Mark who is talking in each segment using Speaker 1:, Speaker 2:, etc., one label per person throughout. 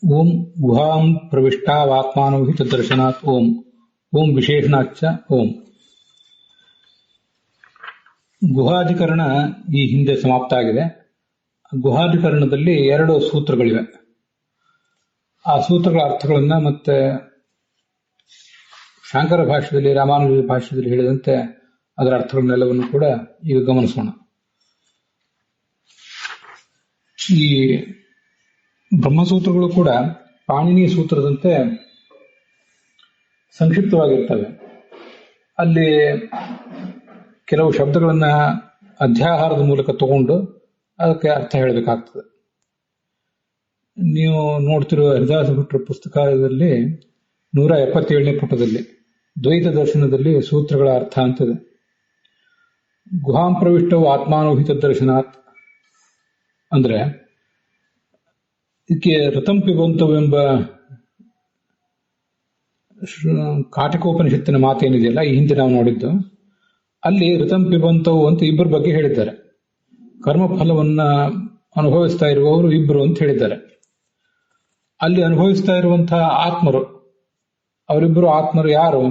Speaker 1: ಓಂ ಗುಹಾಂ ಪ್ರವಿಷ್ಟಾವಾತ್ಮಾನೋ ಹಿ ತದ್ದರ್ಶನಾತ್ ಓಂ ಓಂ ವಿಶೇಷಣಾಚ್ಚ ಓಂ. ಗುಹಾಧಿಕರಣ ಈ ಹಿಂದೆ ಸಮಾಪ್ತ ಆಗಿದೆ. ಗುಹಾಧಿಕರಣದಲ್ಲಿ 2 ಸೂತ್ರಗಳಿವೆ. ಆ ಸೂತ್ರಗಳ ಅರ್ಥಗಳನ್ನ ಮತ್ತೆ ಶಾಂಕರ ಭಾಷ್ಯದಲ್ಲಿ, ರಾಮಾನುಜ ಭಾಷ್ಯದಲ್ಲಿ ಹೇಳಿದಂತೆ ಅದರ ಅರ್ಥಗಳನ್ನೆಲ್ಲವನ್ನು ಕೂಡ ಈಗ ಗಮನಿಸೋಣ. ಈ ಬ್ರಹ್ಮಸೂತ್ರಗಳು ಕೂಡ ಪಾಣಿನಿ ಸೂತ್ರದಂತೆ ಸಂಕ್ಷಿಪ್ತವಾಗಿರ್ತವೆ. ಅಲ್ಲಿ ಕೆಲವು ಶಬ್ದಗಳನ್ನ ಅಧ್ಯಾಹಾರದ ಮೂಲಕ ತಗೊಂಡು ಅದಕ್ಕೆ ಅರ್ಥ ಹೇಳಬೇಕಾಗ್ತದೆ. ನೀವು ನೋಡ್ತಿರುವ ಹರಿದಾಸ ಭಟ್ರ ಪುಸ್ತಕದಲ್ಲಿ 177ನೇ ಪುಟದಲ್ಲಿ ದ್ವೈತ ದರ್ಶನದಲ್ಲಿ ಸೂತ್ರಗಳ ಅರ್ಥ ಅಂತಿದೆ. ಗುಹಾಂ ಪ್ರವಿಷ್ಟವು ಆತ್ಮಾನುಹಿತ ದರ್ಶನಾತ್ ಅಂದ್ರೆ ಇದಕ್ಕೆ ರತಂ ಪಿಬಂತವು ಎಂಬ ಕಾಟಿಕೋಪನಿಷತ್ತಿನ ಮಾತೇನಿದೆಯಲ್ಲ, ಈ ಹಿಂದೆ ನಾವು ನೋಡಿದ್ದು, ಅಲ್ಲಿ ಋತಂ ಪಿಬಂತವು ಅಂತ ಇಬ್ಬರ ಬಗ್ಗೆ ಹೇಳಿದ್ದಾರೆ. ಕರ್ಮಫಲವನ್ನ ಅನುಭವಿಸ್ತಾ ಇರುವವರು ಇಬ್ಬರು ಅಂತ ಹೇಳಿದ್ದಾರೆ. ಅಲ್ಲಿ ಅನುಭವಿಸ್ತಾ ಇರುವಂತಹ ಆತ್ಮರು, ಅವರಿಬ್ಬರು ಆತ್ಮರು ಯಾರು?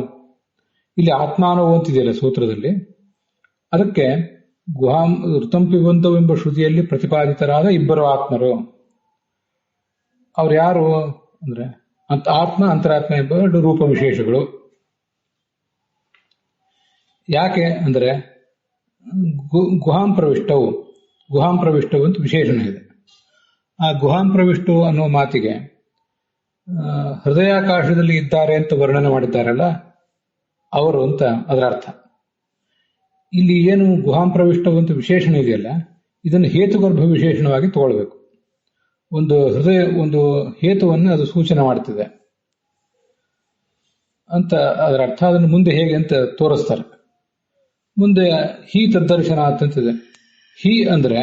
Speaker 1: ಇಲ್ಲಿ ಆತ್ಮಾನವು ಅಂತಿದೆಯಲ್ಲ ಸೂತ್ರದಲ್ಲಿ, ಅದಕ್ಕೆ ಗುಹಾಂ ಋತಂ ಪಿಬಂತವು ಎಂಬ ಶ್ರುತಿಯಲ್ಲಿ ಪ್ರತಿಪಾದಿತರಾದ ಇಬ್ಬರು ಆತ್ಮರು. ಅವ್ರು ಯಾರು ಅಂದ್ರೆ ಆತ್ಮ ಅಂತರಾತ್ಮ ಎಂಬ 2 ರೂಪ ವಿಶೇಷಗಳು. ಯಾಕೆ ಅಂದ್ರೆ ಗುಹಾಂ ಪ್ರವಿಷ್ಟವು ಅಂತ ವಿಶೇಷಣ ಇದೆ. ಆ ಗುಹಾಂ ಪ್ರವಿಷ್ಟು ಅನ್ನೋ ಮಾತಿಗೆ ಹೃದಯಾಕಾಶದಲ್ಲಿ ಇದ್ದಾರೆ ಅಂತ ವರ್ಣನೆ ಮಾಡಿದ್ದಾರಲ್ಲ ಅವರು ಅಂತ ಅದರ ಅರ್ಥ. ಇಲ್ಲಿ ಏನು ಗುಹಾಂ ಪ್ರವಿಷ್ಟವು ಅಂತ ವಿಶೇಷಣ ಇದೆಯಲ್ಲ, ಇದನ್ನು ಹೇತುಗರ್ಭ ವಿಶೇಷಣವಾಗಿ ತಗೊಳ್ಬೇಕು. ಒಂದು ಹೇತುವನ್ನು ಅದು ಸೂಚನೆ ಮಾಡ್ತಿದೆ ಅಂತ ಅದರ ಅರ್ಥ. ಅದನ್ನು ಮುಂದೆ ಹೇಗೆ ಅಂತ ತೋರಿಸ್ತಾರೆ. ಮುಂದೆ ಹಿ ತದ್ದರ್ಶನ ಅಂತಂತಿದೆ. ಹಿ ಅಂದ್ರೆ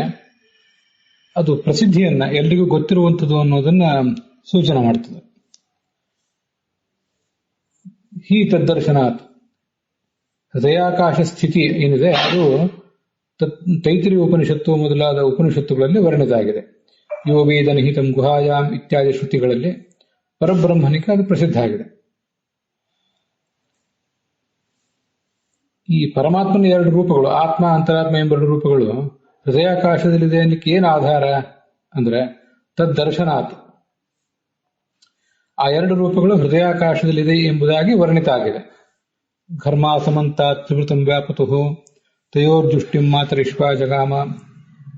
Speaker 1: ಅದು ಪ್ರಸಿದ್ಧಿಯನ್ನ, ಎಲ್ರಿಗೂ ಗೊತ್ತಿರುವಂಥದ್ದು ಅನ್ನೋದನ್ನ ಸೂಚನೆ ಮಾಡ್ತದೆ. ಹಿ ತದ್ದರ್ಶನಾತ್ ಹೃದಯಾಕಾಶ ಸ್ಥಿತಿ ಏನಿದೆ ಅದು ತೈತ್ರಿಯ ಉಪನಿಷತ್ತು ಮೊದಲಾದ ಉಪನಿಷತ್ತುಗಳಲ್ಲಿ ವರ್ಣಿತ ಆಗಿದೆ. ಯೋ ವೇದ ನಿಹಿತಂ ಗುಹಾಯಾಮ್ ಇತ್ಯಾದಿ ಶ್ರುತಿಗಳಲ್ಲಿ ಪರಬ್ರಹ್ಮನಿಗೆ ಅದು ಪ್ರಸಿದ್ಧ ಆಗಿದೆ. ಈ ಪರಮಾತ್ಮನ 2 ರೂಪಗಳು, ಆತ್ಮ ಅಂತರಾತ್ಮ ಎಂಬ 2 ರೂಪಗಳು ಹೃದಯಾಕಾಶದಲ್ಲಿದೆ ಅನ್ನಲಿಕ್ಕೆ ಏನು ಆಧಾರ ಅಂದ್ರೆ ತದ್ದರ್ಶನಾತ್. ಆ 2 ರೂಪಗಳು ಹೃದಯಾಕಾಶದಲ್ಲಿದೆ ಎಂಬುದಾಗಿ ವರ್ಣಿತ ಆಗಿದೆ. ಘರ್ಮ ಸಮಂತ ತ್ರಿವೃತಂ ವ್ಯಾಪತು ತಯೋರ್ಜುಷ್ಟಿಂ ಮಾತರಿಶ್ವ ಜಗಾಮ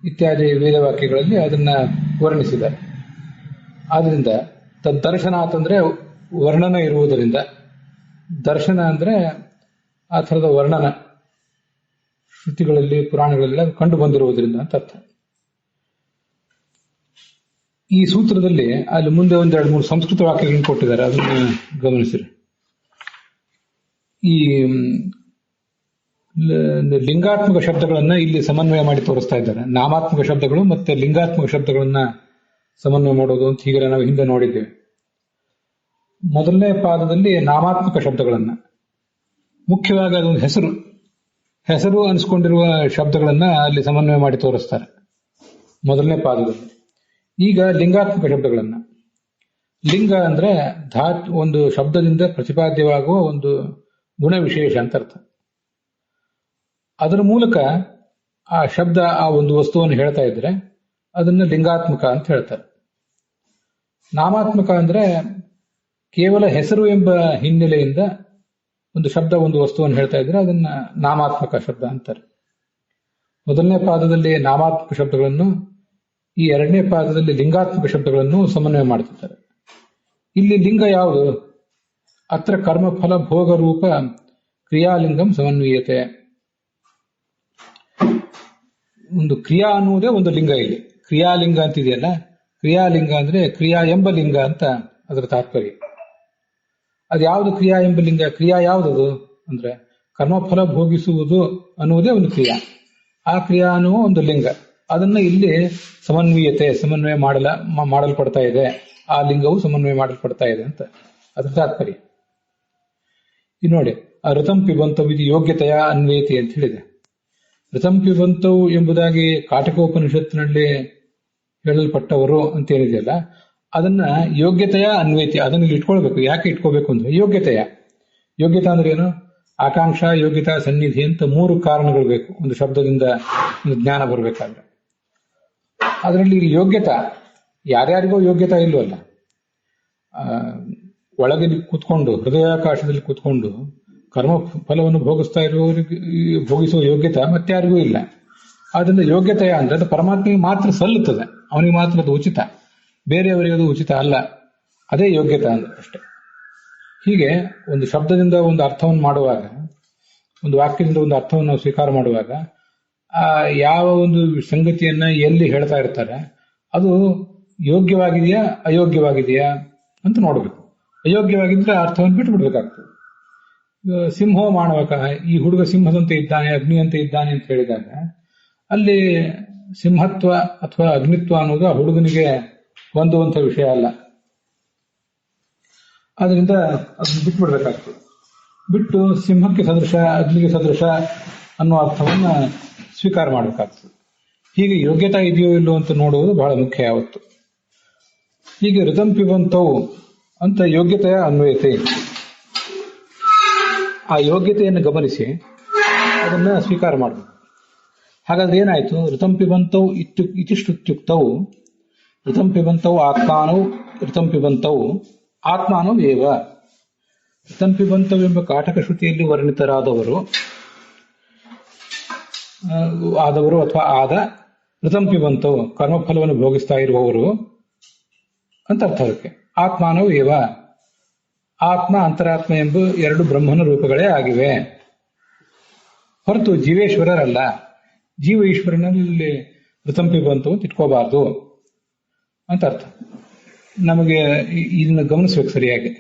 Speaker 1: ಇತ್ಯಾದಿ ವೇದವಾಕ್ಯಗಳಲ್ಲಿ ಅದನ್ನ ವರ್ಣಿಸಿದ್ದಾರೆ. ಆದ್ರಿಂದ ತದ್ದರ್ಶನಾತ್ ಅಂದ್ರೆ ವರ್ಣನ ಇರುವುದರಿಂದ, ದರ್ಶನ ಅಂದ್ರೆ ಆ ಥರದ ವರ್ಣನ ಶ್ರುತಿಗಳಲ್ಲಿ ಪುರಾಣಗಳಲ್ಲಿ ಕಂಡು ಬಂದಿರುವುದರಿಂದ ಅಂತ ಅರ್ಥ. ಈ ಸೂತ್ರದಲ್ಲಿ ಅಲ್ಲಿ ಮುಂದೆ 1-2-3 ಸಂಸ್ಕೃತ ವಾಕ್ಯಗಳನ್ನು ಕೊಟ್ಟಿದ್ದಾರೆ, ಅದನ್ನು ಗಮನಿಸಿರಿ. ಈ ಲಿಂಗಾತ್ಮಕ ಶಬ್ದಗಳನ್ನ ಇಲ್ಲಿ ಸಮನ್ವಯ ಮಾಡಿ ತೋರಿಸ್ತಾ ಇದ್ದಾರೆ. ನಾಮಾತ್ಮಕ ಶಬ್ದಗಳು ಮತ್ತೆ ಲಿಂಗಾತ್ಮಕ ಶಬ್ದಗಳನ್ನ ಸಮನ್ವಯ ಮಾಡೋದು ಅಂತ ಹೀಗೆಲ್ಲ ನಾವು ಹಿಂದೆ ನೋಡಿದ್ದೇವೆ. ಮೊದಲನೇ ಪಾದದಲ್ಲಿ ನಾಮಾತ್ಮಕ ಶಬ್ದಗಳನ್ನ, ಮುಖ್ಯವಾಗಿ ಅದೊಂದು ಹೆಸರು ಅನಿಸ್ಕೊಂಡಿರುವ ಶಬ್ದಗಳನ್ನ ಅಲ್ಲಿ ಸಮನ್ವಯ ಮಾಡಿ ತೋರಿಸ್ತಾರೆ ಮೊದಲನೇ ಪಾದದಲ್ಲಿ. ಈಗ ಲಿಂಗಾತ್ಮಕ ಶಬ್ದಗಳನ್ನ, ಲಿಂಗ ಅಂದ್ರೆ ಒಂದು ಶಬ್ದದಿಂದ ಪ್ರತಿಪಾದ್ಯವಾಗುವ ಒಂದು ಗುಣ ವಿಶೇಷ ಅಂತ ಅರ್ಥ. ಅದರ ಮೂಲಕ ಆ ಶಬ್ದ ಆ ಒಂದು ವಸ್ತುವನ್ನು ಹೇಳ್ತಾ ಇದ್ರೆ ಅದನ್ನ ಲಿಂಗಾತ್ಮಕ ಅಂತ ಹೇಳ್ತಾರೆ. ನಾಮಾತ್ಮಕ ಅಂದ್ರೆ ಕೇವಲ ಹೆಸರು ಎಂಬ ಹಿನ್ನೆಲೆಯಿಂದ ಒಂದು ಶಬ್ದ ಒಂದು ವಸ್ತುವನ್ನು ಹೇಳ್ತಾ ಇದ್ರೆ ಅದನ್ನ ನಾಮಾತ್ಮಕ ಶಬ್ದ ಅಂತಾರೆ. ಮೊದಲನೇ ಪಾದದಲ್ಲಿ ನಾಮಾತ್ಮಕ ಶಬ್ದಗಳನ್ನು, ಈ 2ನೇ ಪಾದದಲ್ಲಿ ಲಿಂಗಾತ್ಮಕ ಶಬ್ದಗಳನ್ನು ಸಮನ್ವಯ ಮಾಡ್ತಿದ್ದಾರೆ. ಇಲ್ಲಿ ಲಿಂಗ ಯಾವುದು? ಅತ್ರ ಕರ್ಮಫಲ ಭೋಗ ರೂಪ ಕ್ರಿಯಾಲಿಂಗಂ ಸಮನ್ವೀಯತೆ. ಒಂದು ಕ್ರಿಯಾ ಅನ್ನುವುದೇ ಒಂದು ಲಿಂಗ. ಇಲ್ಲಿ ಕ್ರಿಯಾಲಿಂಗ ಅಂತಿದೆಯಲ್ಲ, ಕ್ರಿಯಾಲಿಂಗ ಅಂದ್ರೆ ಕ್ರಿಯಾ ಎಂಬ ಲಿಂಗ ಅಂತ ಅದರ ತಾತ್ಪರ್ಯ. ಅದು ಯಾವುದು ಕ್ರಿಯಾ ಎಂಬ ಲಿಂಗ? ಕ್ರಿಯಾ ಯಾವುದದು ಅಂದ್ರೆ ಕರ್ಮಫಲ ಭೋಗಿಸುವುದು ಅನ್ನುವುದೇ ಒಂದು ಕ್ರಿಯಾ. ಆ ಕ್ರಿಯಾ ಅನ್ನುವ ಒಂದು ಲಿಂಗ. ಅದನ್ನ ಇಲ್ಲಿ ಸಮನ್ವಯ ಮಾಡಲ್ಪಡ್ತಾ ಇದೆ. ಆ ಲಿಂಗವು ಸಮನ್ವಯ ಮಾಡಲ್ಪಡ್ತಾ ಇದೆ ಅಂತ ಅದರ ತಾತ್ಪರ್ಯ. ಈ ನೋಡಿ, ಆ ಋತಂ ಪಿಬಂತವು ಇದು ಯೋಗ್ಯತೆಯ ಅನ್ವೇತಿ ಅಂತ ಹೇಳಿದೆ. ಋತಂ ಪಿಬಂತವು ಎಂಬುದಾಗಿ ಕಾಟಿಕೋಪನಿಷತ್ತಿನಲ್ಲಿ ಹೇಳಲ್ಪಟ್ಟವರು ಅಂತೇನಿದೆಯಲ್ಲ, ಅದನ್ನ ಯೋಗ್ಯತೆಯ ಅನ್ವಯಿತಿ, ಅದನ್ನ ಇಲ್ಲಿ ಇಟ್ಕೊಳ್ಬೇಕು. ಯಾಕೆ ಇಟ್ಕೋಬೇಕು ಅಂದ್ರೆ ಯೋಗ್ಯತೆ ಅಂದ್ರೆ ಏನು? ಆಕಾಂಕ್ಷಾ, ಯೋಗ್ಯತಾ, ಸನ್ನಿಧಿ ಅಂತ 3 ಕಾರಣಗಳು ಬೇಕು ಒಂದು ಶಬ್ದದಿಂದ ಒಂದು ಜ್ಞಾನ ಬರಬೇಕಾದ್ರೆ. ಅದರಲ್ಲಿ ಯೋಗ್ಯತಾ, ಯಾರ್ಯಾರಿಗೋ ಯೋಗ್ಯತಾ ಇಲ್ವಲ್ಲ. ಒಳಗೆ ಕೂತ್ಕೊಂಡು ಹೃದಯಾಕಾಶದಲ್ಲಿ ಕೂತ್ಕೊಂಡು ಕರ್ಮ ಫಲವನ್ನು ಭೋಗಿಸುವ ಯೋಗ್ಯತೆ ಮತ್ತಾರಿಗೂ ಇಲ್ಲ. ಆದ್ರಿಂದ ಯೋಗ್ಯತೆಯ ಅಂದ್ರೆ ಅದು ಪರಮಾತ್ಮಗೆ ಮಾತ್ರ ಸಲ್ಲುತ್ತದೆ, ಅವನಿಗೆ ಮಾತ್ರ ಅದು ಉಚಿತ, ಬೇರೆಯವರಿಗೆ ಅದು ಉಚಿತ ಅಲ್ಲ. ಅದೇ ಯೋಗ್ಯತೆ ಅಂದ್ರೆ ಅಷ್ಟೆ. ಹೀಗೆ ಒಂದು ಶಬ್ದದಿಂದ ಒಂದು ಅರ್ಥವನ್ನು ಮಾಡುವಾಗ, ಒಂದು ವಾಕ್ಯದಿಂದ ಒಂದು ಅರ್ಥವನ್ನು ನಾವು ಸ್ವೀಕಾರ ಮಾಡುವಾಗ ಯಾವ ಒಂದು ಸಂಗತಿಯನ್ನ ಎಲ್ಲಿ ಹೇಳ್ತಾ ಇರ್ತಾರೆ ಅದು ಯೋಗ್ಯವಾಗಿದೆಯಾ ಅಯೋಗ್ಯವಾಗಿದೆಯಾ ಅಂತ ನೋಡಬೇಕು. ಅಯೋಗ್ಯವಾಗಿದ್ರೆ ಅರ್ಥವನ್ನು ಬಿಟ್ಟು ಬಿಡ್ಬೇಕಾಗ್ತದೆ. ಸಿಂಹೋ ಮಾನವಕ, ಈ ಹುಡುಗ ಸಿಂಹದಂತೆ ಇದ್ದಾನೆ, ಅಗ್ನಿಯಂತೆ ಇದ್ದಾನೆ ಅಂತ ಹೇಳಿದಾಗ ಅಲ್ಲಿ ಸಿಂಹತ್ವ ಅಥವಾ ಅಗ್ನಿತ್ವ ಅನ್ನೋದು ಆ ಹುಡುಗನಿಗೆ ಹೊಂದುವಂತ ವಿಷಯ ಅಲ್ಲ. ಆದ್ರಿಂದ ಅದನ್ನು ಬಿಟ್ಟು ಬಿಡ್ಬೇಕಾಗ್ತದೆ. ಬಿಟ್ಟು ಸಿಂಹಕ್ಕೆ ಸದೃಶ, ಅಗ್ನಿಗೆ ಸದೃಶ ಅನ್ನೋ ಅರ್ಥವನ್ನ ಸ್ವೀಕಾರ ಮಾಡಬೇಕಾಗ್ತದೆ. ಹೀಗೆ ಯೋಗ್ಯತಾ ಇದೆಯೋ ಇಲ್ಲೋ ಅಂತ ನೋಡುವುದು ಬಹಳ ಮುಖ್ಯ ಯಾವತ್ತು. ಹೀಗೆ ಋತಂ ಪಿಬಂತವು ಅಂತ ಯೋಗ್ಯತೆಯ ಅನ್ವಯತೆ, ಆ ಯೋಗ್ಯತೆಯನ್ನು ಗಮನಿಸಿ ಅದನ್ನ ಸ್ವೀಕಾರ ಮಾಡಬೇಕು. ಹಾಗಾದ್ರೆ ಏನಾಯ್ತು? ಋತಂ ಪಿಬಂತವು ಇತಿಷ್ಟುತ್ಯುಕ್ತವು ಋತಂ ಪಿಬಂತವು ಆತ್ಮಾನವು ಋತಂ ಪಿಬಂತವು ಆತ್ಮಾನವು ಏವ. ಋತಂ ಪಿಬಂತವು ಎಂಬ ಕಾಟಕ ಶ್ರುತಿಯಲ್ಲಿ ವರ್ಣಿತರಾದವರು ಅಥವಾ ಆದ ಋತಂ ಪಿಬಂತವು ಕರ್ಮಫಲವನ್ನು ಭೋಗಿಸ್ತಾ ಇರುವವರು ಅಂತ ಅರ್ಥ. ಅದಕ್ಕೆ ಆತ್ಮಾನವು ಏವ, ಆತ್ಮ ಅಂತರಾತ್ಮ ಎಂಬ 2 ಬ್ರಹ್ಮನ ರೂಪಗಳೇ ಆಗಿವೆ, ಹೊರತು ಜೀವೇಶ್ವರರಲ್ಲ. ಜೀವ ಈಶ್ವರನಲ್ಲಿ ಋತಂ ಪಿಬಂತವು ಇಟ್ಕೋಬಾರ್ದು ಅಂತ ಅರ್ಥ. ನಮಗೆ ಇದನ್ನ ಗಮನಿಸ್ಬೇಕು ಸರಿಯಾಗಿ.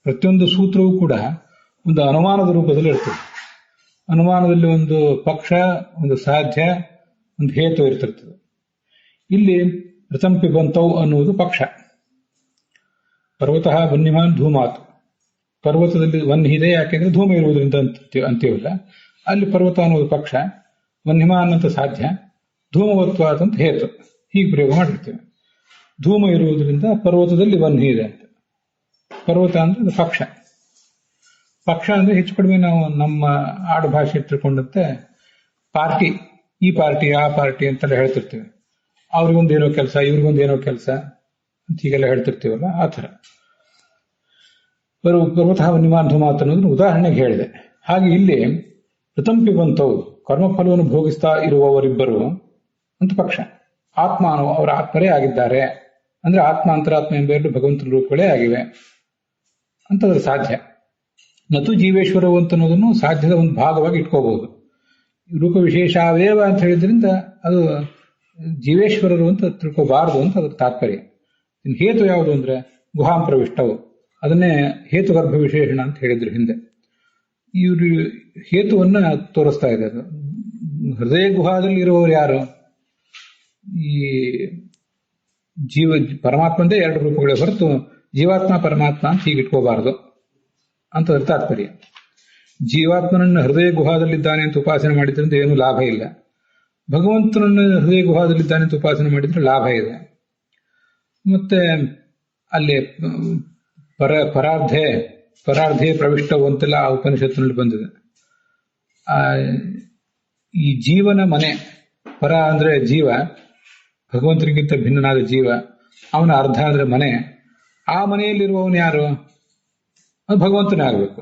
Speaker 1: ಪ್ರತಿಯೊಂದು ಸೂತ್ರವೂ ಕೂಡ ಒಂದು ಅನುಮಾನದ ರೂಪದಲ್ಲಿ ಇರ್ತದೆ. ಅನುಮಾನದಲ್ಲಿ ಒಂದು ಪಕ್ಷ, ಒಂದು ಸಾಧ್ಯ, ಒಂದು ಹೇತು ಇರ್ತಿರ್ತದೆ. ಇಲ್ಲಿ ಋತಂ ಪಿಬಂತವು ಅನ್ನುವುದು ಪಕ್ಷ. ಪರ್ವತಃ ವನ್ಯಮಾನ್ ಧೂಮಾತ್, ಪರ್ವತದಲ್ಲಿ ವನ್ಯ ಇದೆ ಯಾಕೆಂದ್ರೆ ಧೂಮ ಇರುವುದರಿಂದ ಅಂತೀವಲ್ಲ, ಅಲ್ಲಿ ಪರ್ವತ ಅನ್ನೋದು ಪಕ್ಷ, ವನ್ಯಮಾನ್ ಅಂತ ಸಾಧ್ಯ, ಧೂಮವತ್ವಾತ್ ಅಂತ ಹೇತು, ಹೀಗೆ ಪ್ರಯೋಗ ಮಾಡಿರ್ತೇವೆ. ಧೂಮ ಇರುವುದರಿಂದ ಪರ್ವತದಲ್ಲಿ ವನ್ಯ ಇದೆ ಅಂತ. ಪರ್ವತ ಅಂದ್ರೆ ಪಕ್ಷ. ಪಕ್ಷ ಅಂದ್ರೆ ಹೆಚ್ಚು ಕಡಿಮೆ ನಾವು ನಮ್ಮ ಆಡು ಭಾಷೆ ತಿಳ್ಕೊಂಡಂತೆ ಪಾರ್ಟಿ, ಈ ಪಾರ್ಟಿ ಆ ಪಾರ್ಟಿ ಅಂತೆಲ್ಲ ಹೇಳ್ತಿರ್ತೀವಿ. ಅವ್ರಿಗೊಂದೇನೋ ಕೆಲಸ, ಇವ್ರಿಗೊಂದೇನೋ ಕೆಲಸ ಅಂತ ಹೀಗೆಲ್ಲ ಹೇಳ್ತಿರ್ತೀವಲ್ಲ, ಆ ಥರ. ಪರ್ವತಃ ವನ್ಯಮಾನ್ ಧೂಮಾತ್ ಅನ್ನೋದನ್ನು ಉದಾಹರಣೆಗೆ ಹೇಳಿದೆ. ಹಾಗೆ ಇಲ್ಲಿ ಋತಂ ಪಿಬಂತವು ಕರ್ಮಫಲವನ್ನು ಭೋಗಿಸ್ತಾ ಇರುವವರಿಬ್ಬರು ಅಂತ ಪಕ್ಷ. ಆತ್ಮಾನು ಅವರ ಆತ್ಮರೇ ಆಗಿದ್ದಾರೆ, ಅಂದ್ರೆ ಆತ್ಮ ಅಂತರಾತ್ಮ ಎಂಬ 2 ಭಗವಂತನ ರೂಪಗಳೇ ಆಗಿವೆ ಅಂತಂದ್ರೆ ಸಾಧ್ಯ. ನತು ಜೀವೇಶ್ವರವು ಅಂತ ಅನ್ನೋದನ್ನು ಸಾಧ್ಯದ ಒಂದು ಭಾಗವಾಗಿ ಇಟ್ಕೋಬಹುದು. ರೂಪ ವಿಶೇಷಾವೇವ ಅಂತ ಹೇಳಿದ್ರಿಂದ ಅದು ಜೀವೇಶ್ವರರು ಅಂತ ತಿಳ್ಕೋಬಾರದು ಅಂತ ಅದರ ತಾತ್ಪರ್ಯ. ಹೇತು ಯಾವುದು ಅಂದ್ರೆ ಗುಹಾಂ ಪ್ರವಿಷ್ಟವು, ಅದನ್ನೇ ಹೇತುಗರ್ಭ ವಿಶೇಷಣ ಅಂತ ಹೇಳಿದ್ರು ಹಿಂದೆ. ಇವರು ಹೇತುವನ್ನ ತೋರಿಸ್ತಾ ಇದೆ. ಅದು ಹೃದಯ ಗುಹಾದಲ್ಲಿ ಇರುವವರು ಯಾರು? ಈ ಜೀವ ಪರಮಾತ್ಮಂದೇ 2 ರೂಪಗಳೇ ಹೊರತು ಜೀವಾತ್ಮ ಪರಮಾತ್ಮ ಅಂತ ಹೀಗೆ ಇಟ್ಕೋಬಾರದು ಅಂತ ತಾತ್ಪರ್ಯ. ಜೀವಾತ್ಮನನ್ನ ಹೃದಯ ಗುಹಾದಲ್ಲಿದ್ದಾನೆ ಅಂತ ಉಪಾಸನೆ ಮಾಡಿದ್ರಿಂದ ಏನು ಲಾಭ ಇಲ್ಲ. ಭಗವಂತನನ್ನ ಹೃದಯ ಗುಹಾದಲ್ಲಿದ್ದಾನೆ ಅಂತ ಉಪಾಸನೆ ಮಾಡಿದ್ರೆ ಲಾಭ ಇದೆ. ಮತ್ತೆ ಅಲ್ಲಿ ಪರಾರ್ಧೆ ಪ್ರವಿಷ್ಟವು ಅಂತೆಲ್ಲ ಆ ಉಪನಿಷತ್ತಿನಲ್ಲಿ ಬಂದಿದೆ. ಈ ಜೀವನ ಮನೆ, ಪರ ಅಂದ್ರೆ ಜೀವ, ಭಗವಂತನಿಗಿಂತ ಭಿನ್ನನಾದ ಜೀವ, ಅವನ ಅರ್ಧ ಅಂದ್ರೆ ಮನೆ. ಆ ಮನೆಯಲ್ಲಿರುವವನು ಯಾರು? ಅದು ಭಗವಂತನೇ ಆಗಬೇಕು.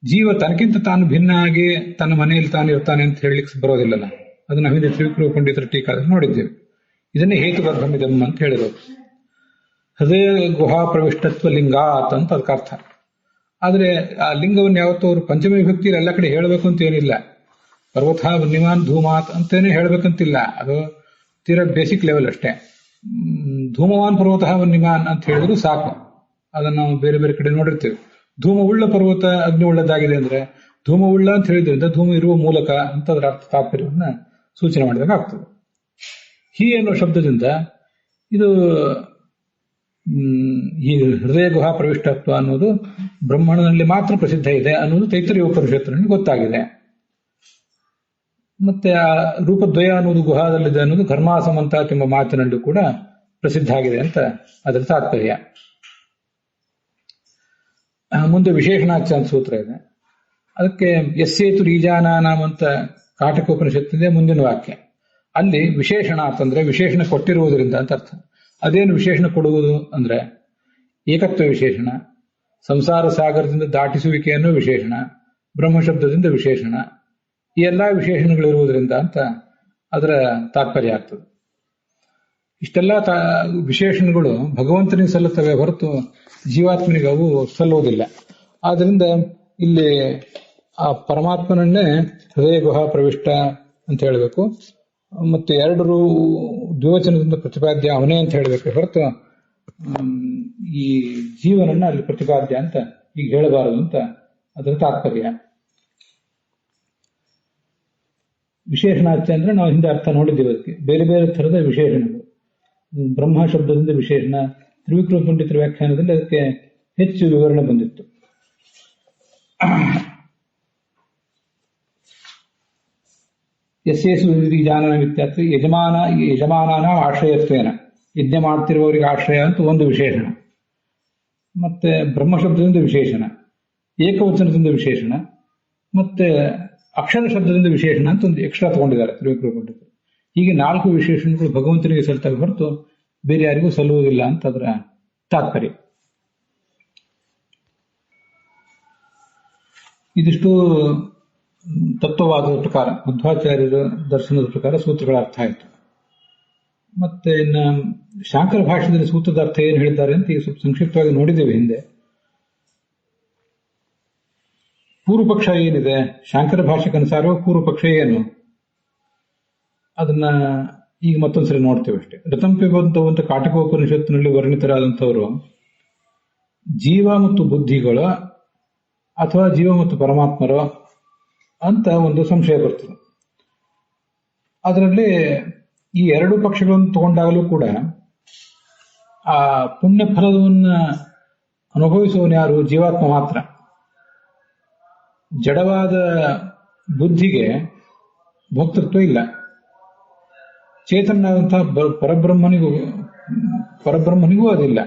Speaker 1: ಜೀವ ತನಗಿಂತ ತಾನು ಭಿನ್ನ ಆಗಿ ತನ್ನ ಮನೆಯಲ್ಲಿ ತಾನು ಇರ್ತಾನೆ ಅಂತ ಹೇಳಲಿಕ್ಕೆ ಬರೋದಿಲ್ಲಲ್ಲ. ಅದನ್ನ ಹಿಂದೆ ತ್ರಿವಿಕ್ರಮ ಪಂಡಿತರ ಟೀಕಾದಲ್ಲಿ ನೋಡಿದ್ದೇವೆ. ಇದನ್ನೇ ಹೇತುಗರ್ಭಮಿದಂ ಅಂತ ಹೇಳಿರೋದು. ಹೃದಯ ಗುಹಾ ಪ್ರವಿಷ್ಟತ್ವ ಲಿಂಗಾತ್ ಅಂತ ಅದಕ್ಕೆ ಅರ್ಥ. ಆದ್ರೆ ಆ ಲಿಂಗವನ್ನು ಯಾವತ್ತೂ ಅವರು ಪಂಚಮಿ ವಿಭಕ್ತಿಯಲ್ಲಿ ಎಲ್ಲ ಕಡೆ ಹೇಳಬೇಕು ಅಂತ ಏನಿಲ್ಲ. ಪರ್ವತ ವನ್ಯಮಾನ್ ಧೂಮಾತ್ ಅಂತೇನೆ ಹೇಳ್ಬೇಕಂತಿಲ್ಲ. ಅದು ತೀರಾ ಬೇಸಿಕ್ ಲೆವೆಲ್ ಅಷ್ಟೇ. ಧೂಮವಾನ್ ಪರ್ವತ ವನ್ಯಮಾನ್ ಅಂತ ಹೇಳಿದ್ರು ಸಾಕು. ಅದನ್ನು ನಾವು ಬೇರೆ ಬೇರೆ ಕಡೆ ನೋಡಿರ್ತೀವಿ. ಧೂಮ ಉಳ್ಳ ಪರ್ವತ ಅಗ್ನಿ ಉಳ್ಳದಾಗಿದೆ ಅಂದ್ರೆ ಧೂಮ ಉಳ್ಳ ಅಂತ ಹೇಳಿದ್ರಿಂದ ಧೂಮ ಇರುವ ಮೂಲಕ ಅಂತ ಅದರ ಅರ್ಥ ತಾತ್ಪರ್ಯವನ್ನ ಸೂಚನೆ ಮಾಡಿದಾಗ ಆಗ್ತದೆ. ಹೀ ಅನ್ನೋ ಶಬ್ದದಿಂದ ಇದು ಈ ಹೃದಯ ಗುಹಾ ಪ್ರವಿಷ್ಟತ್ವ ಅನ್ನೋದು ಬ್ರಹ್ಮಣನಲ್ಲಿ ಮಾತ್ರ ಪ್ರಸಿದ್ಧ ಇದೆ ಅನ್ನೋದು ತೈತರೀಯ ಉಪನಿಷತ್ತಿನಲ್ಲಿ ಗೊತ್ತಾಗಿದೆ. ಮತ್ತೆ ಆ ರೂಪದ್ವಯ ಅನ್ನೋದು ಗುಹಾದಲ್ಲಿದೆ ಅನ್ನೋದು ಘರ್ಮಾಸಮಂತ ಎಂಬ ಮಾತಿನಲ್ಲೂ ಕೂಡ ಪ್ರಸಿದ್ಧ ಆಗಿದೆ ಅಂತ ಅದರ ತಾತ್ಪರ್ಯ. ಮುಂದೆ ವಿಶೇಷಣಾಚ ಅಂತ ಸೂತ್ರ ಇದೆ. ಅದಕ್ಕೆ ಯಸ್ಯೇತು ರೀಜಾನಾನಾಂ ಅಂತ ಕಾಟಕೋಪನಿಷತ್ತಿದೆ ಮುಂದಿನ ವಾಕ್ಯ. ಅಲ್ಲಿ ವಿಶೇಷಣ ಅಂತಂದ್ರೆ ವಿಶೇಷಣ ಕೊಟ್ಟಿರುವುದರಿಂದ ಅಂತ ಅರ್ಥ. ಅದೇನು ವಿಶೇಷಣ ಕೊಡುವುದು ಅಂದ್ರೆ ಏಕತ್ವ ವಿಶೇಷಣ, ಸಂಸಾರ ಸಾಗರದಿಂದ ದಾಟಿಸುವಿಕೆಯನ್ನು ವಿಶೇಷಣ, ಬ್ರಹ್ಮಶಬ್ದದಿಂದ ವಿಶೇಷಣ, ಈ ಎಲ್ಲಾ ವಿಶೇಷಣಗಳಿರುವುದರಿಂದ ಅಂತ ಅದರ ತಾತ್ಪರ್ಯ ಆಗ್ತದೆ. ಇಷ್ಟೆಲ್ಲ ವಿಶೇಷಣಗಳು ಭಗವಂತನಿಗೆ ಸಲ್ಲುತ್ತವೆ ಹೊರತು ಜೀವಾತ್ಮನಿಗೆ ಅವು ಸಲ್ಲುವುದಿಲ್ಲ. ಆದ್ರಿಂದ ಇಲ್ಲಿ ಆ ಪರಮಾತ್ಮನನ್ನೇ ಹೃದಯ ಗುಹಾ ಪ್ರವಿಷ್ಟ ಅಂತ ಹೇಳಬೇಕು. ಮತ್ತೆ ಎರಡು ದ್ವಿವಚನದಿಂದ ಪ್ರತಿಪಾದ್ಯ ಅವನೇ ಅಂತ ಹೇಳಬೇಕು ಹೊರತು ಈ ಜೀವನನ್ನ ಅಲ್ಲಿ ಪ್ರತಿಪಾದ್ಯ ಅಂತ ಈಗ ಹೇಳಬಾರದು ಅಂತ ಅದರ ತಾತ್ಪರ್ಯ. ವಿಶೇಷಣಾಚ್ಯ ಅಂದ್ರೆ ನಾವು ಹಿಂದೆ ಅರ್ಥ ನೋಡಿದ್ದೀವಿ. ಅದಕ್ಕೆ ಬೇರೆ ಬೇರೆ ಥರದ ವಿಶೇಷಣಗಳು. ಬ್ರಹ್ಮ ಶಬ್ದದಿಂದ ವಿಶೇಷಣ, ತ್ರಿವಿಕ್ರಮ ಪಂಡಿತರ ವ್ಯಾಖ್ಯಾನದಲ್ಲಿ ಅದಕ್ಕೆ ಹೆಚ್ಚು ವಿವರಣೆ ಬಂದಿತ್ತು. ಯಸ್ಯೇಸು ಜಾನನ ಇತ್ಯಾದಿ ಯಜಮಾನನ ಆಶ್ರಯತ್ವೇನ, ಯಜ್ಞ ಮಾಡ್ತಿರುವವರಿಗೆ ಆಶ್ರಯ ಅಂತ ಒಂದು ವಿಶೇಷಣ. ಮತ್ತೆ ಬ್ರಹ್ಮಶಬ್ದದಿಂದ ವಿಶೇಷಣ, ಏಕವಚನದಿಂದ ವಿಶೇಷಣ, ಮತ್ತೆ ಅಕ್ಷರ ಶಬ್ದದಿಂದ ವಿಶೇಷಣ ಅಂತ ಒಂದು ಎಕ್ಸ್ಟ್ರಾ ತಗೊಂಡಿದ್ದಾರೆ ತ್ರಿವಿಕ್ರಮ ಪಂಡಿತರು. ಹೀಗೆ 4 ವಿಶೇಷಣಗಳು ಭಗವಂತನಿಗೆ ಸಲ್ತವೆ ಹೊರತು ಬೇರೆ ಯಾರಿಗೂ ಸಲ್ಲುವುದಿಲ್ಲ ಅಂತ ಅದರ ತಾತ್ಪರ್ಯ. ಇದಿಷ್ಟು ತತ್ವವಾದದ ಪ್ರಕಾರ, ಮಧ್ವಾಚಾರ್ಯರ ದರ್ಶನದ ಪ್ರಕಾರ ಸೂತ್ರಗಳ ಅರ್ಥ ಆಯಿತು. ಮತ್ತೆ ಇನ್ನು ಶಾಂಕರ ಭಾಷ್ಯದಲ್ಲಿ ಸೂತ್ರದ ಅರ್ಥ ಏನು ಹೇಳಿದ್ದಾರೆ ಅಂತ ಈಗ ಸ್ವಲ್ಪ ಸಂಕ್ಷಿಪ್ತವಾಗಿ ನೋಡಿದ್ದೇವೆ ಹಿಂದೆ. ಪೂರ್ವ ಪಕ್ಷ ಏನಿದೆ, ಶಾಂಕರ ಭಾಷ್ಯಕ್ಕನುಸಾರ ಪೂರ್ವ ಪಕ್ಷ ಏನು, ಅದನ್ನ ಈಗ ಮತ್ತೊಂದ್ಸರಿ ನೋಡ್ತೇವೆ ಅಷ್ಟೇ. ಋತಂಪಿಬಂತು ಅಂತ ಕಾಟಕೋಪನಿಷತ್ತಿನಲ್ಲಿ ವರ್ಣಿತರಾದಂಥವರು ಜೀವ ಮತ್ತು ಬುದ್ಧಿಗಳು ಅಥವಾ ಜೀವ ಮತ್ತು ಪರಮಾತ್ಮರು ಅಂತ ಒಂದು ಸಂಶಯ ಬರ್ತದೆ. ಅದರಲ್ಲಿ ಈ ಎರಡು ಪಕ್ಷಗಳನ್ನು ತಗೊಂಡಾಗಲೂ ಕೂಡ ಆ ಪುಣ್ಯ ಫಲವನ್ನ ಅನುಭವಿಸುವನು ಯಾರು? ಜೀವಾತ್ಮ ಮಾತ್ರ. ಜಡವಾದ ಬುದ್ಧಿಗೆ ಭೋಕ್ತೃತ್ವ ಇಲ್ಲ. ಚೇತನಾದಂತಹ ಪರಬ್ರಹ್ಮನಿಗೂ ಅದಿಲ್ಲ.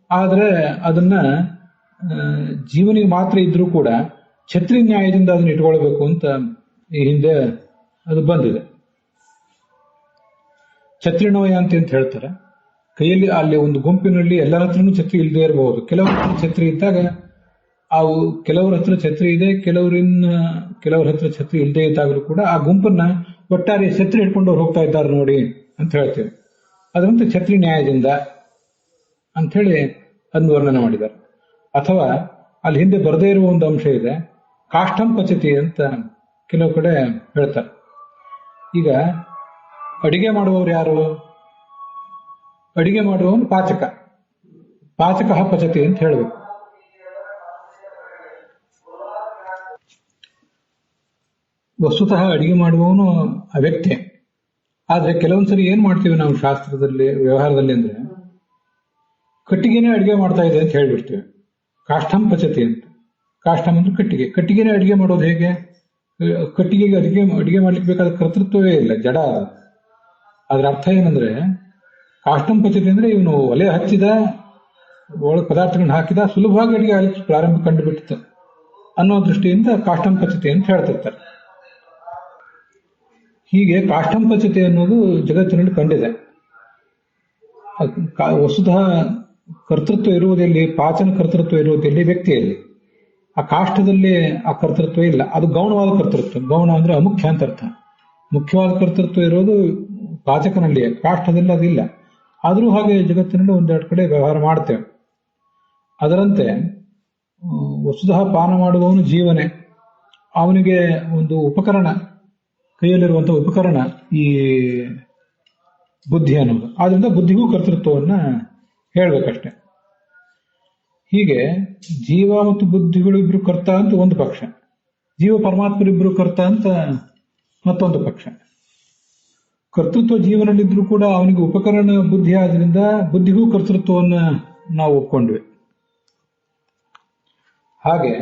Speaker 1: ಆದರೆ ಅದನ್ನ ಜೀವನಿಗೆ ಮಾತ್ರ ಇದ್ರೂ ಕೂಡ ಛತ್ರಿ ನ್ಯಾಯದಿಂದ ಅದನ್ನ ಇಟ್ಕೊಳ್ಬೇಕು ಅಂತ ಈ ಹಿಂದೆ ಅದು ಬಂದಿದೆ. ಛತ್ರಿನೋಯ ಅಂತ ಹೇಳ್ತಾರೆ. ಕೈಯಲ್ಲಿ ಅಲ್ಲಿ ಒಂದು ಗುಂಪಿನಲ್ಲಿ ಎಲ್ಲರ ಹತ್ರನೂ ಛತ್ರಿ ಇಲ್ಲದೆ ಇರಬಹುದು. ಕೆಲವರ ಹತ್ರ ಛತ್ರಿ ಇದ್ದಾಗ ಅವು ಕೆಲವರ ಹತ್ರ ಛತ್ರಿ ಇದೆ, ಕೆಲವರ ಹತ್ರ ಛತ್ರಿ ಇಲ್ಲದೆ ಇದ್ದಾಗಲೂ ಕೂಡ ಆ ಗುಂಪನ್ನ ಒಟ್ಟಾರೆ ಛತ್ರಿ ಹಿಡ್ಕೊಂಡು ಹೋಗ್ತಾ ಇದ್ದಾರೆ ನೋಡಿ ಅಂತ ಹೇಳ್ತೇವೆ. ಅದರಂತೆ ಛತ್ರಿ ನ್ಯಾಯದಿಂದ ಅಂಥೇಳಿ ಅದನ್ನು ವರ್ಣನೆ ಮಾಡಿದ್ದಾರೆ. ಅಥವಾ ಅಲ್ಲಿ ಹಿಂದೆ ಬರದೇ ಇರುವ ಒಂದು ಅಂಶ ಇದೆ, ಕಾಷ್ಟಂ ಪಚತಿ ಅಂತ ಕೆಲವು ಕಡೆ ಹೇಳ್ತಾರೆ. ಈಗ ಅಡಿಗೆ ಮಾಡುವವರು ಯಾರು? ಅಡಿಗೆ ಮಾಡುವವನು ಪಾಚಕ. ಪಾಚಕ ಪಚತಿ ಅಂತ ಹೇಳಬೇಕು. ವಸ್ತುತಃ ಅಡಿಗೆ ಮಾಡುವವನು ಆ ವ್ಯಕ್ತಿ. ಆದ್ರೆ ಕೆಲವೊಂದ್ಸರಿ ಏನ್ ಮಾಡ್ತೀವಿ ನಾವು ಶಾಸ್ತ್ರದಲ್ಲಿ, ವ್ಯವಹಾರದಲ್ಲಿ ಅಂದ್ರೆ ಕಟ್ಟಿಗೆನೇ ಅಡಿಗೆ ಮಾಡ್ತಾ ಇದೆ ಅಂತ ಹೇಳ್ಬಿಡ್ತೀವಿ. ಕಾಷ್ಟಂ ಪಚತಿ ಅಂತ. ಕಾಷ್ಟಂ ಅಂದ್ರೆ ಕಟ್ಟಿಗೆ. ಕಟ್ಟಿಗೆನೇ ಅಡಿಗೆ ಮಾಡೋದು ಹೇಗೆ? ಕಟ್ಟಿಗೆಗೆ ಅಡಿಗೆ ಮಾಡ್ಲಿಕ್ಕೆ ಬೇಕಾದ ಕರ್ತೃತ್ವವೇ ಇಲ್ಲ, ಜಡ ಅದು. ಅದ್ರ ಅರ್ಥ ಏನಂದ್ರೆ ಕಾಷ್ಟಂ ಪಚತಿ ಅಂದ್ರೆ ಇವನು ಒಲೆ ಹಚ್ಚಿದ, ಒಳಗೆ ಪದಾರ್ಥಗಳನ್ನ ಹಾಕಿದ, ಸುಲಭವಾಗಿ ಅಡಿಗೆ ಆಗ್ಲಿಕ್ಕೆ ಪ್ರಾರಂಭ ಕಂಡುಬಿಟ್ಟಿತ್ತು ಅನ್ನೋ ದೃಷ್ಟಿಯಿಂದ ಕಾಷ್ಟಂ ಪಚತಿ ಅಂತ ಹೇಳ್ತಿರ್ತಾರೆ. ಹೀಗೆ ಕಾಷ್ಟಂ ಪಚತಿ ಅನ್ನೋದು ಜಗತ್ತಿನಲ್ಲಿ ಕಂಡಿದೆ. ವಸ್ತುತಃ ಕರ್ತೃತ್ವ ಇರುವುದೆಲ್ಲಿ? ಪಾಚನ ಕರ್ತೃತ್ವ ಇರುವುದೆಲ್ಲಿ? ವ್ಯಕ್ತಿಯಲ್ಲಿ. ಆ ಕಾಷ್ಟದಲ್ಲಿ ಆ ಕರ್ತೃತ್ವ ಇಲ್ಲ. ಅದು ಗೌಣವಾದ ಕರ್ತೃತ್ವ. ಗೌಣ ಅಂದ್ರೆ ಅಮುಖ್ಯ ಅಂತ ಅರ್ಥ. ಮುಖ್ಯವಾದ ಕರ್ತೃತ್ವ ಇರೋದು ಪಾಚಕನಲ್ಲಿ, ಕಾಷ್ಟದಲ್ಲಿ ಅದಿಲ್ಲ. ಆದರೂ ಹಾಗೆ ಜಗತ್ತಿನಲ್ಲಿ ಒಂದೆರಡು ಕಡೆ ವ್ಯವಹಾರ ಮಾಡ್ತೇವೆ. ಅದರಂತೆ ವಸ್ತುತಃ ಪಾನ ಮಾಡುವವನು ಜೀವನೇ. ಅವನಿಗೆ ಒಂದು ಉಪಕರಣ, ಕೈಯಲ್ಲಿರುವಂತಹ ಉಪಕರಣ ಈ ಬುದ್ಧಿ ಅನ್ನೋದು. ಆದ್ರಿಂದ ಬುದ್ಧಿಗೂ ಕರ್ತೃತ್ವವನ್ನ ಹೇಳ್ಬೇಕಷ್ಟೆ. ಹೀಗೆ ಜೀವ ಮತ್ತು ಬುದ್ಧಿಗಳು ಇಬ್ರು ಕರ್ತ ಅಂತ ಒಂದು ಪಕ್ಷ, ಜೀವ ಪರಮಾತ್ಮರಿಬ್ರು ಕರ್ತ ಅಂತ ಮತ್ತೊಂದು ಪಕ್ಷ. ಕರ್ತೃತ್ವ ಜೀವನಲ್ಲಿದ್ರೂ ಕೂಡ ಅವನಿಗೆ ಉಪಕರಣ ಬುದ್ಧಿ ಆದ್ರಿಂದ ಬುದ್ಧಿಗೂ ಕರ್ತೃತ್ವವನ್ನ ನಾವು ಒಪ್ಕೊಂಡ್ವಿ. ಹಾಗೆ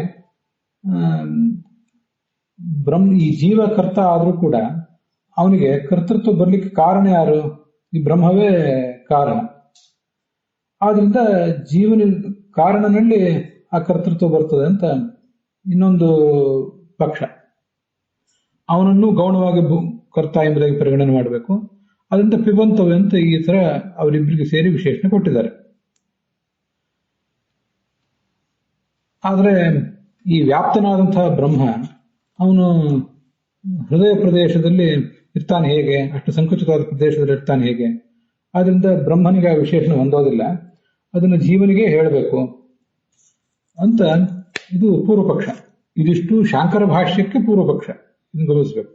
Speaker 1: ಈ ಜೀವ ಕರ್ತ ಆದ್ರೂ ಕೂಡ ಅವನಿಗೆ ಕರ್ತೃತ್ವ ಬರ್ಲಿಕ್ಕೆ ಕಾರಣ ಯಾರು? ಈ ಬ್ರಹ್ಮವೇ ಕಾರಣ. ಆದ್ರಿಂದ ಜೀವನ ಕಾರಣನಲ್ಲಿ ಆ ಕರ್ತೃತ್ವ ಬರ್ತದೆ ಅಂತ ಇನ್ನೊಂದು ಪಕ್ಷ. ಅವನನ್ನು ಗೌಣವಾಗಿ ಕರ್ತ ಎಂಬುದಾಗಿ ಪರಿಗಣನೆ ಮಾಡಬೇಕು. ಅದರಿಂದ ಪಿಬಂತವ್ಯ ಅಂತ ಈ ತರ ಅವರಿಬ್ಬರಿಗೆ ಸೇರಿ ವಿಶೇಷಣೆ ಕೊಟ್ಟಿದ್ದಾರೆ. ಆದರೆ ಈ ವ್ಯಾಪ್ತನಾದಂತಹ ಬ್ರಹ್ಮ ಅವನು ಹೃದಯ ಪ್ರದೇಶದಲ್ಲಿ ಇರ್ತಾನೆ ಹೇಗೆ, ಅಷ್ಟು ಸಂಕುಚಿತವಾದ ಪ್ರದೇಶದಲ್ಲಿ ಇರ್ತಾನೆ ಹೇಗೆ? ಆದ್ರಿಂದ ಬ್ರಹ್ಮನಿಗೆ ಆ ವಿಶೇಷಣೆ ಹೊಂದೋದಿಲ್ಲ, ಅದನ್ನು ಜೀವನಿಗೆ ಹೇಳಬೇಕು ಅಂತ ಇದು ಪೂರ್ವ ಪಕ್ಷ. ಇದಿಷ್ಟು ಶಾಂಕರ ಭಾಷ್ಯಕ್ಕೆ ಪೂರ್ವ ಪಕ್ಷ. ಇದನ್ನು ಗಮನಿಸಬೇಕು.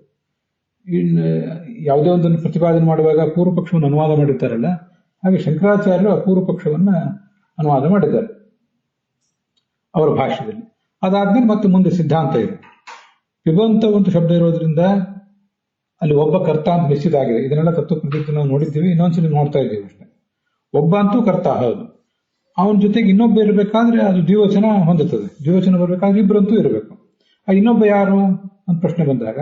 Speaker 1: ಯಾವುದೇ ಒಂದನ್ನು ಪ್ರತಿಪಾದನೆ ಮಾಡುವಾಗ ಪೂರ್ವ ಪಕ್ಷವನ್ನು ಅನುವಾದ ಮಾಡಿರ್ತಾರಲ್ಲ, ಹಾಗೆ ಶಂಕರಾಚಾರ್ಯರು ಆ ಪೂರ್ವ ಪಕ್ಷವನ್ನ ಅನುವಾದ ಮಾಡಿದ್ದಾರೆ ಅವರ ಭಾಷ್ಯದಲ್ಲಿ. ಅದಾದ್ಮೇಲೆ ಮತ್ತೆ ಮುಂದೆ ಸಿದ್ಧಾಂತ ಇದೆ. ಪಿಬಂತ ಒಂದು ಶಬ್ದ ಇರೋದ್ರಿಂದ ಅಲ್ಲಿ ಒಬ್ಬ ಕರ್ತ ಅಂತ ನಿಶ್ಚಿತ ಆಗಿದೆ. ಇದನ್ನೆಲ್ಲ ತತ್ವ ಪ್ರದೀಪ ನಾವು ನೋಡಿದ್ದೀವಿ, ಇನ್ನೊಂದ್ಸಲಿ ನೋಡ್ತಾ ಇದ್ದೀವಿ ಅಷ್ಟೇ. ಒಬ್ಬ ಅಂತೂ ಕರ್ತ ಹೌದು. ಅವನ ಜೊತೆಗೆ ಇನ್ನೊಬ್ಬ ಇರಬೇಕಾದ್ರೆ ಅದು ದ್ವಿವಚನ ಹೊಂದುತ್ತದೆ. ದ್ವಿವಚನ ಬರಬೇಕಾದ್ರೆ ಇಬ್ಬರಂತೂ ಇರಬೇಕು. ಆ ಇನ್ನೊಬ್ಬ ಯಾರು ಅಂತ ಪ್ರಶ್ನೆ ಬಂದಾಗ,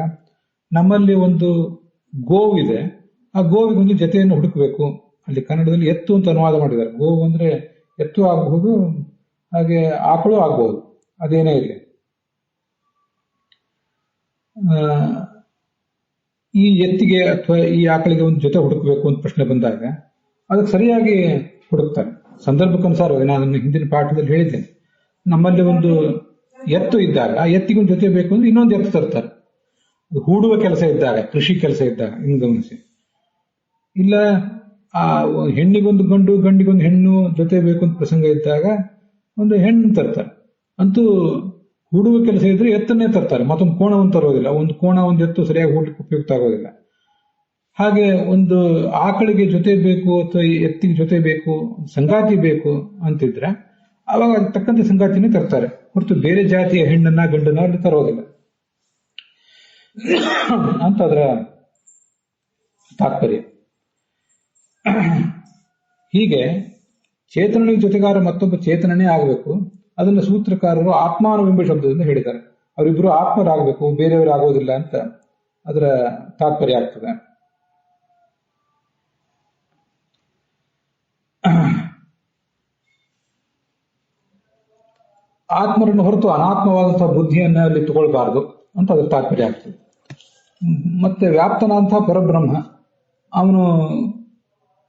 Speaker 1: ನಮ್ಮಲ್ಲಿ ಒಂದು ಗೋವಿದೆ, ಆ ಗೋವಿಗೊಂದು ಜೊತೆಯನ್ನು ಹುಡುಕಬೇಕು. ಅಲ್ಲಿ ಕನ್ನಡದಲ್ಲಿ ಎತ್ತು ಅಂತ ಅನುವಾದ ಮಾಡಿದ್ದಾರೆ. ಗೋವು ಅಂದ್ರೆ ಎತ್ತು ಆಗಬಹುದು, ಹಾಗೆ ಆಕಳು ಆಗಬಹುದು, ಅದೇನೇ ಇಲ್ಲ. ಈ ಎತ್ತಿಗೆ ಅಥವಾ ಈ ಆಕಳಿಗೆ ಒಂದು ಜೊತೆ ಹುಡುಕಬೇಕು ಅಂತ ಪ್ರಶ್ನೆ ಬಂದಾಗ ಅದಕ್ಕೆ ಸರಿಯಾಗಿ ಹುಡುಕ್ತಾರೆ ಸಂದರ್ಭಕ್ಕನುಸಾರವಾಗಿ. ನಾನು ಹಿಂದಿನ ಪಾಠದಲ್ಲಿ ಹೇಳಿದ್ದೇನೆ, ನಮ್ಮಲ್ಲಿ ಒಂದು ಎತ್ತು ಇದ್ದಾಗ ಆ ಎತ್ತಿಗೊಂದು ಜೊತೆ ಬೇಕು ಅಂದ್ರೆ ಇನ್ನೊಂದು ಎತ್ತು ತರ್ತಾರೆ. ಅದು ಹೂಡುವ ಕೆಲಸ ಇದ್ದಾಗ, ಕೃಷಿ ಕೆಲಸ ಇದ್ದಾಗ ಇನ್ನು ಗಮನಿಸಿ. ಇಲ್ಲ ಆ ಹೆಣ್ಣಿಗೊಂದು ಗಂಡು, ಗಂಡಿಗೊಂದು ಹೆಣ್ಣು ಜೊತೆ ಬೇಕು ಅಂತ ಪ್ರಸಂಗ ಇದ್ದಾಗ ಒಂದು ಹೆಣ್ಣು ತರ್ತಾರೆ. ಅಂತೂ ಹೂಡುವ ಕೆಲಸ ಇದ್ರೆ ಎತ್ತನ್ನೇ ತರ್ತಾರೆ, ಮತ್ತೊಂದು ಕೋಣವನ್ನು ತರೋದಿಲ್ಲ. ಒಂದು ಕೋಣ ಒಂದು ಎತ್ತು ಸರಿಯಾಗಿ ಹೂಡ್ಲಿಕ್ಕೆ ಉಪಯುಕ್ತ ಆಗೋದಿಲ್ಲ. ಹಾಗೆ ಒಂದು ಆಕಳಿಗೆ ಜೊತೆ ಬೇಕು ಅಥವಾ ಎತ್ತಿಗೆ ಜೊತೆ ಬೇಕು, ಸಂಗಾತಿ ಬೇಕು ಅಂತಿದ್ರೆ ಅವಾಗ ಅದಕ್ಕೆ ತಕ್ಕಂತೆ ಸಂಗಾತಿನೇ ತರ್ತಾರೆ, ಹೊರತು ಬೇರೆ ಜಾತಿಯ ಹೆಣ್ಣನ್ನ ಗಂಡನ್ನ ಅಲ್ಲಿ ತರೋದಿಲ್ಲ ಅಂತ ಅದರ ತಾತ್ಪರ್ಯ. ಹೀಗೆ ಚೇತನನಿಗೆ ಜೊತೆಗಾರ ಮತ್ತೊಬ್ಬ ಚೇತನನೇ ಆಗಬೇಕು. ಅದನ್ನು ಸೂತ್ರಕಾರರು ಆತ್ಮಾನವೆಂಬ ಶಬ್ದದಿಂದ ಹೇಳಿದ್ದಾರೆ. ಅವರಿಬ್ಬರು ಆತ್ಮರಾಗಬೇಕು, ಬೇರೆಯವರಾಗೋದಿಲ್ಲ ಅಂತ ಅದರ ತಾತ್ಪರ್ಯ ಆಗ್ತದೆ. ಆತ್ಮರನ್ನು ಹೊರತು ಅನಾತ್ಮವಾದಂತಹ ಬುದ್ಧಿಯನ್ನ ಅಲ್ಲಿ ತಗೊಳ್ಬಾರ್ದು ಅಂತ ಅದರ ತಾತ್ಪರ್ಯ ಆಗ್ತದೆ. ಮತ್ತೆ ವ್ಯಾಪ್ತನಾದಂತಹ ಪರಬ್ರಹ್ಮ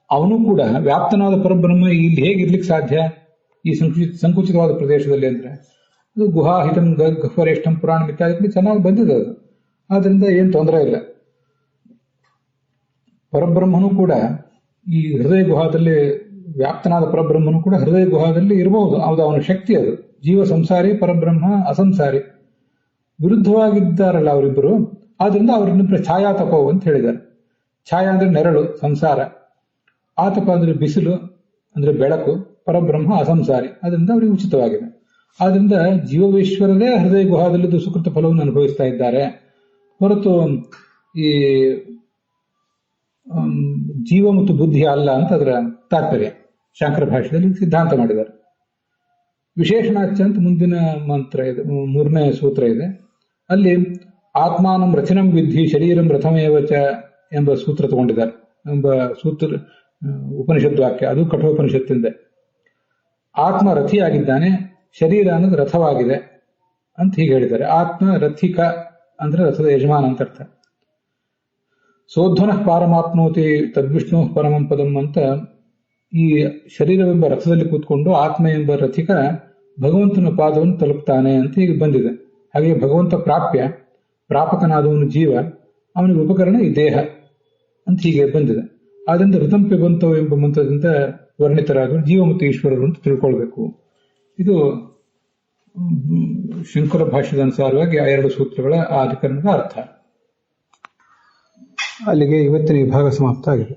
Speaker 1: ಅವನು ಕೂಡ ವ್ಯಾಪ್ತನಾದ ಪರಬ್ರಹ್ಮ ಇಲ್ಲಿ ಹೇಗಿರ್ಲಿಕ್ಕೆ ಸಾಧ್ಯ ಈ ಸಂಕುಚಿತವಾದ ಪ್ರದೇಶದಲ್ಲಿ ಅಂದ್ರೆ? ಅದು ಗುಹಾಹಿತಂ ಗಹ್ವರೇಷ್ಠಂ ಪುರಾಣ ಇತ್ಯಾದಿ ಚೆನ್ನಾಗಿ ಬಂದಿದೆ ಅದು. ಆದ್ರಿಂದ ಏನ್ ತೊಂದರೆ ಇಲ್ಲ. ಪರಬ್ರಹ್ಮನು ಕೂಡ ಈ ಹೃದಯ ಗುಹಾದಲ್ಲಿ, ವ್ಯಾಪ್ತನಾದ ಪರಬ್ರಹ್ಮನು ಕೂಡ ಹೃದಯ ಗುಹಾದಲ್ಲಿ ಇರಬಹುದು. ಅದು ಅವನ ಶಕ್ತಿ. ಅದು ಜೀವ ಸಂಸಾರಿ, ಪರಬ್ರಹ್ಮ ಅಸಂಸಾರಿ, ವಿರುದ್ಧವಾಗಿದ್ದಾರಲ್ಲ ಅವರಿಬ್ಬರು. ಆದ್ರಿಂದ ಅವರಿಬ್ಬರ ಛಾಯಾತಪ ಅಂತ ಹೇಳಿದ್ದಾರೆ. ಛಾಯಾ ಅಂದ್ರೆ ನೆರಳು, ಸಂಸಾರ. ಆತಪ ಅಂದ್ರೆ ಬಿಸಿಲು, ಅಂದ್ರೆ ಬೆಳಕು. ಪರಬ್ರಹ್ಮ ಅಸಂಸಾರಿ, ಅದರಿಂದ ಅವರಿಗೆ ಉಚಿತವಾಗಿದೆ. ಆದ್ರಿಂದ ಜೀವವೇಶ್ವರರೇ ಹೃದಯ ಗುಹಾದಲ್ಲಿದ್ದು ಸುಕೃತ ಫಲವನ್ನು ಅನುಭವಿಸ್ತಾ ಇದ್ದಾರೆ, ಹೊರತು ಈ ಜೀವ ಮತ್ತು ಬುದ್ಧಿ ಅಲ್ಲ ಅಂತ ಅದರ ತಾತ್ಪರ್ಯ. ಶಾಂಕರ ಭಾಷೆಯಲ್ಲಿ ಸಿದ್ಧಾಂತ ಮಾಡಿದ್ದಾರೆ. ವಿಶೇಷಣಾಚ್ಯ ಅಂತ ಮುಂದಿನ ಮಂತ್ರ ಇದೆ, 3ನೇ ಸೂತ್ರ ಇದೆ. ಅಲ್ಲಿ ಆತ್ಮಾನಂ ರಚನಂ ವಿದ್ಧಿ ಶರೀರಂ ರಥಮೇವಚ ಎಂಬ ಸೂತ್ರ ತಗೊಂಡಿದ್ದಾರೆ. ಎಂಬ ಸೂತ್ರ ಉಪನಿಷತ್ ವಾಕ್ಯ, ಅದು ಕಠೋಪನಿಷತ್ತಿಂದ. ಆತ್ಮ ರಥಿಯಾಗಿದ್ದಾನೆ, ಶರೀರ ಅನ್ನೋದು ರಥವಾಗಿದೆ ಅಂತ ಹೀಗೆ ಹೇಳಿದ್ದಾರೆ. ಆತ್ಮ ರಥಿಕ ಅಂದ್ರೆ ರಥದ ಯಜಮಾನ ಅಂತ ಅರ್ಥ. ಸೋಧ್ವನ ಪಾರಮಾಪ್ನೋತಿ ತದ್ವಿಷ್ಣು ಪರಮಂ ಪದಂ ಅಂತ ಈ ಶರೀರವೆಂಬ ರಥದಲ್ಲಿ ಕೂತ್ಕೊಂಡು ಆತ್ಮ ಎಂಬ ರಥಿಕ ಭಗವಂತನ ಪಾದವನ್ನು ತಲುಪ್ತಾನೆ ಅಂತ ಹೀಗೆ ಬಂದಿದೆ. ಹಾಗೆ ಭಗವಂತ ಪ್ರಾಪ್ಯ, ಪ್ರಾಪಕನಾದವನು ಜೀವ, ಅವನಿಗೆ ಉಪಕರಣ ಈ ದೇಹ ಅಂತ ಹೀಗೆ ಬಂದಿದೆ. ಆದ್ರಿಂದ ಋತಂಪೆ ಬಂತೋ ಎಂಬ ಮಂತ್ರದಿಂದ ವರ್ಣಿತರಾದ ಜೀವ ಮತ್ತು ಈಶ್ವರರು ಅಂತ ತಿಳ್ಕೊಳ್ಬೇಕು. ಇದು ಶಂಕರ ಭಾಷ್ಯದ ಅನುಸಾರವಾಗಿ ಆ 2 ಸೂತ್ರಗಳ ಆ ಅಧಿಕರಣದ ಅರ್ಥ. ಅಲ್ಲಿಗೆ ಇವತ್ತಿನ ವಿಭಾಗ ಸಮಾಪ್ತ ಆಗಿದೆ.